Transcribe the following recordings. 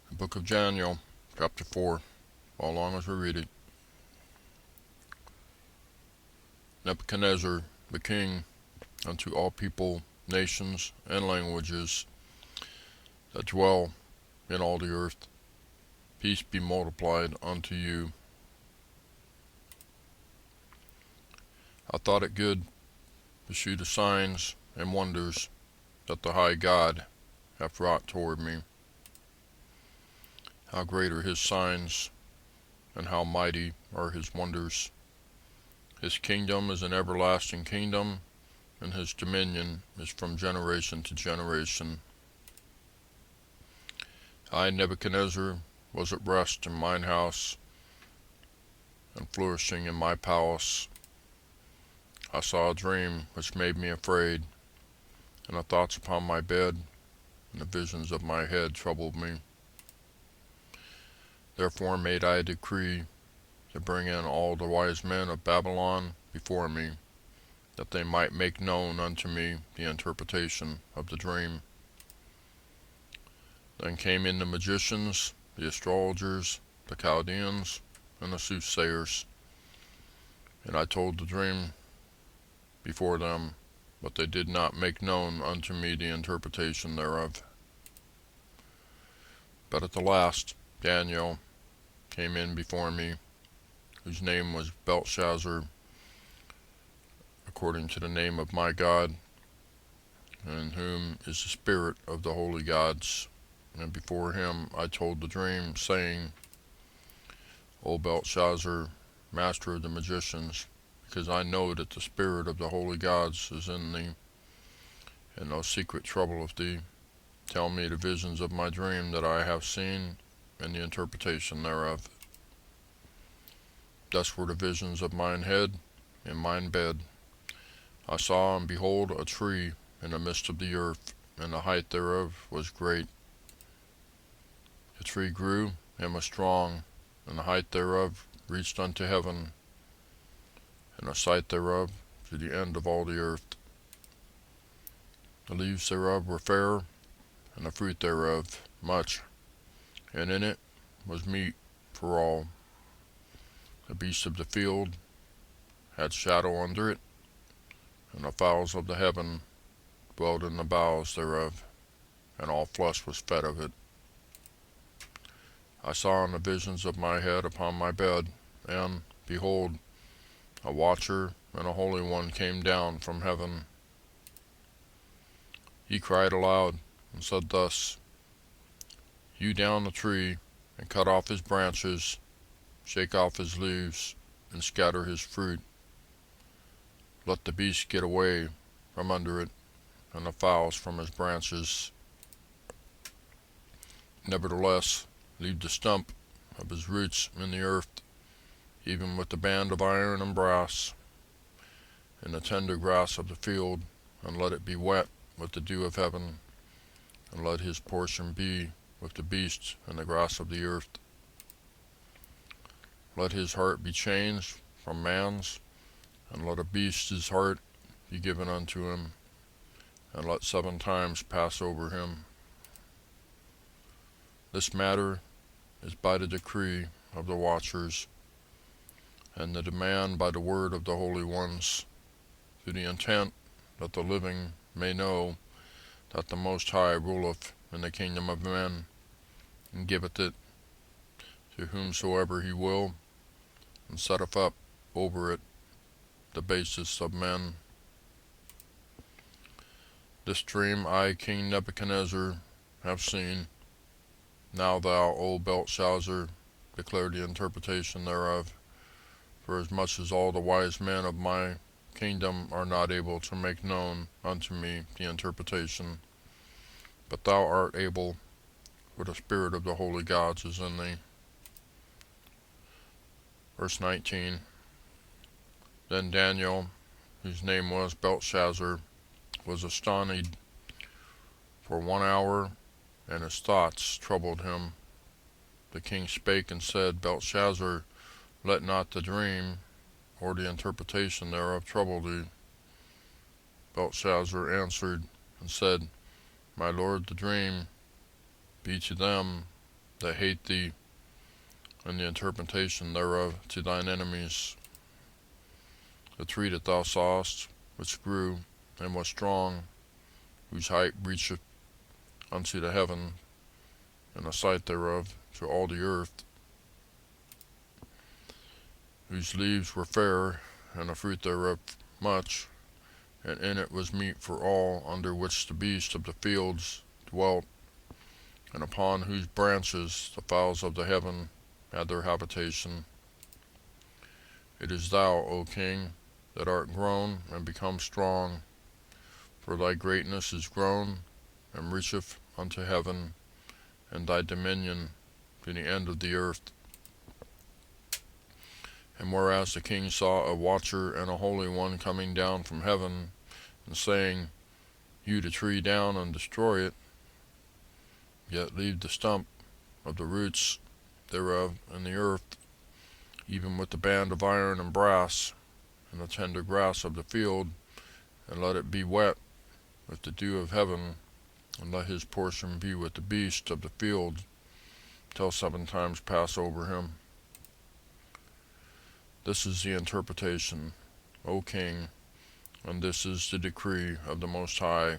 The book of Daniel, chapter 4. Follow along as we read it. Nebuchadnezzar, the king, unto all people, nations, and languages that dwell in all the earth, peace be multiplied unto you. I thought it good to shew the signs and wonders that the high God hath wrought toward me. How great are his signs, and how mighty are his wonders. His kingdom is an everlasting kingdom, and his dominion is from generation to generation. I, Nebuchadnezzar, was at rest in mine house, and flourishing in my palace. I saw a dream which made me afraid, and the thoughts upon my bed and the visions of my head troubled me. Therefore made I a decree to bring in all the wise men of Babylon before me, that they might make known unto me the interpretation of the dream. Then came in the magicians, the astrologers, the Chaldeans, and the soothsayers, and I told the dream before them, but they did not make known unto me the interpretation thereof. But at the last Daniel came in before me, whose name was Belshazzar, according to the name of my God, and in whom is the spirit of the holy gods. And before him I told the dream, saying, O Belshazzar, master of the magicians, because I know that the spirit of the holy gods is in thee, and no secret troubleth thee, tell me the visions of my dream that I have seen, and the interpretation thereof. Thus were the visions of mine head in mine bed. I saw, and behold, a tree in the midst of the earth, and the height thereof was great. The tree grew and was strong, and the height thereof reached unto heaven, and the sight thereof to the end of all the earth. The leaves thereof were fair, and the fruit thereof much, and in it was meat for all. The beasts of the field had shadow under it, and the fowls of the heaven dwelled in the boughs thereof, and all flesh was fed of it. I saw in the visions of my head upon my bed, and, behold, a watcher and a holy one came down from heaven. He cried aloud, and said thus, Hew down the tree, and cut off his branches, shake off his leaves, and scatter his fruit. Let the beasts get away from under it, and the fowls from his branches. Nevertheless, leave the stump of his roots in the earth, even with the band of iron and brass, and the tender grass of the field, and let it be wet with the dew of heaven, and let his portion be with the beasts and the grass of the earth. Let his heart be changed from man's, and let a beast's heart be given unto him, and let 7 times pass over him. This matter is by the decree of the watchers, and the demand by the word of the holy ones, to the intent that the living may know that the Most High ruleth in the kingdom of men, and giveth it to whomsoever he will, and setteth up over it the basis of men. This dream I, King Nebuchadnezzar, have seen. Now thou, O Belshazzar, declare the interpretation thereof, for as much as all the wise men of my kingdom are not able to make known unto me the interpretation, but thou art able, for the spirit of the holy gods is in thee. Verse 19. Then Daniel, whose name was Belshazzar, was astonished for 1 hour, and his thoughts troubled him. The king spake and said, Belshazzar, let not the dream or the interpretation thereof trouble thee. Belshazzar answered and said, My lord, the dream be to them that hate thee, and the interpretation thereof to thine enemies. The tree that thou sawest, which grew and was strong, whose height reacheth unto the heaven, and the sight thereof to all the earth, whose leaves were fair, and the fruit thereof much, and in it was meat for all, under which the beasts of the fields dwelt, and upon whose branches the fowls of the heaven had their habitation. It is thou, O King, that art grown and become strong, for thy greatness is grown and reacheth unto heaven, and thy dominion to the end of the earth. And whereas the king saw a watcher and a holy one coming down from heaven, and saying, Hew the tree down and destroy it, yet leave the stump of the roots thereof in the earth, even with the band of iron and brass, and the tender grass of the field, and let it be wet with the dew of heaven, and let his portion be with the beasts of the field, till 7 times pass over him. This is the interpretation, O King, and this is the decree of the Most High,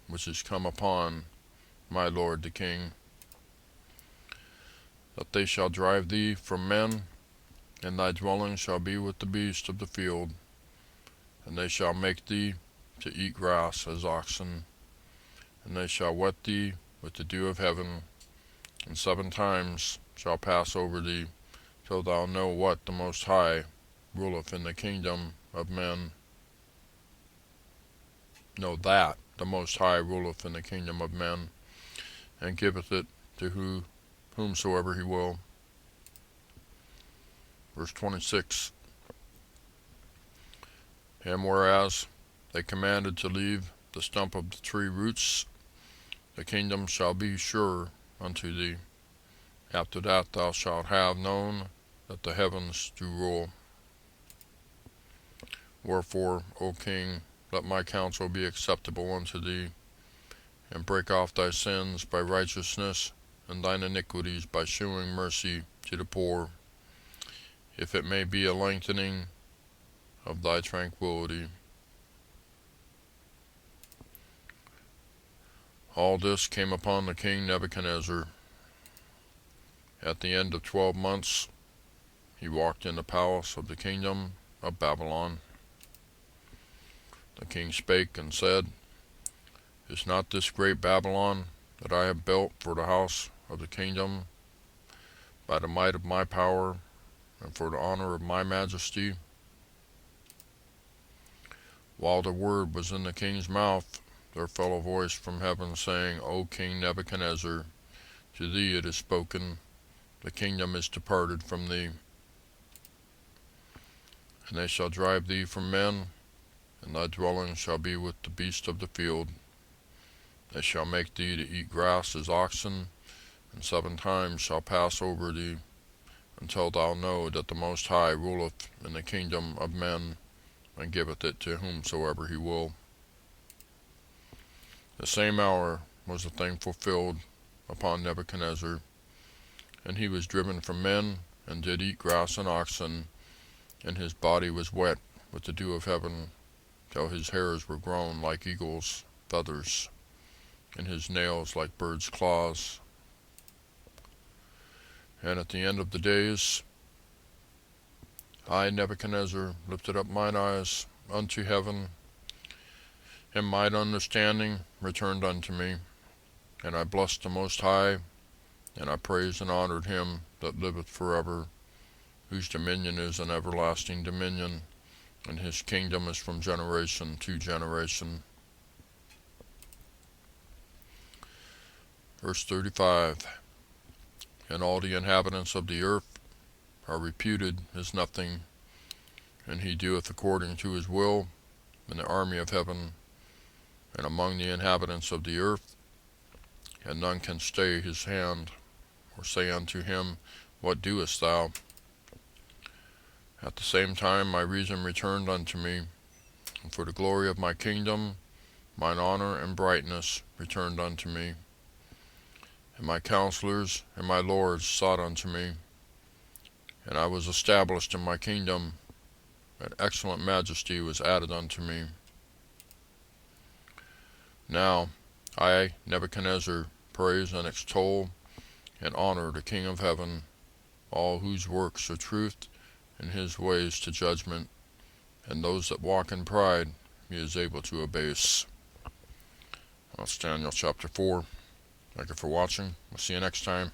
which is come upon my lord the king, that they shall drive thee from men, and thy dwelling shall be with the beasts of the field, and they shall make thee to eat grass as oxen, and they shall wet thee with the dew of heaven, and 7 times shall pass over thee, till thou know what the Most High ruleth in the kingdom of men. Know that the Most High ruleth in the kingdom of men, and giveth it to whomsoever he will. Verse 26. And whereas they commanded to leave the stump of the tree roots, the kingdom shall be sure unto thee. After that thou shalt have known that the heavens do rule. Wherefore, O King, let my counsel be acceptable unto thee, and break off thy sins by righteousness, and thine iniquities by shewing mercy to the poor, if it may be a lengthening of thy tranquility. All this came upon the king Nebuchadnezzar. At the end of 12 months, he walked in the palace of the kingdom of Babylon. The king spake and said, Is not this great Babylon that I have built for the house of the kingdom by the might of my power and for the honor of my majesty? While the word was in the king's mouth, there fell a voice from heaven, saying, O King Nebuchadnezzar, to thee it is spoken, the kingdom is departed from thee. And they shall drive thee from men, and thy dwelling shall be with the beasts of the field. They shall make thee to eat grass as oxen, and 7 times shall pass over thee, until thou know that the Most High ruleth in the kingdom of men, and giveth it to whomsoever he will. The same hour was the thing fulfilled upon Nebuchadnezzar, and he was driven from men, and did eat grass and oxen, and his body was wet with the dew of heaven, till his hairs were grown like eagles' feathers, and his nails like birds' claws. And at the end of the days, I, Nebuchadnezzar, lifted up mine eyes unto heaven, and mine understanding returned unto me, and I blessed the Most High, and I praised and honored him that liveth forever, whose dominion is an everlasting dominion, and his kingdom is from generation to generation. Verse 35. And all the inhabitants of the earth are reputed as nothing, and he doeth according to his will in the army of heaven, and among the inhabitants of the earth, and none can stay his hand, or say unto him, What doest thou? At the same time my reason returned unto me, and for the glory of my kingdom, mine honor and brightness returned unto me. And my counselors and my lords sought unto me, and I was established in my kingdom, and excellent majesty was added unto me. Now I, Nebuchadnezzar, praise and extol and honor the King of heaven, all whose works are truth, and his ways to judgment, and those that walk in pride he is able to abase. That's Daniel chapter 4. Thank you for watching. We'll see you next time.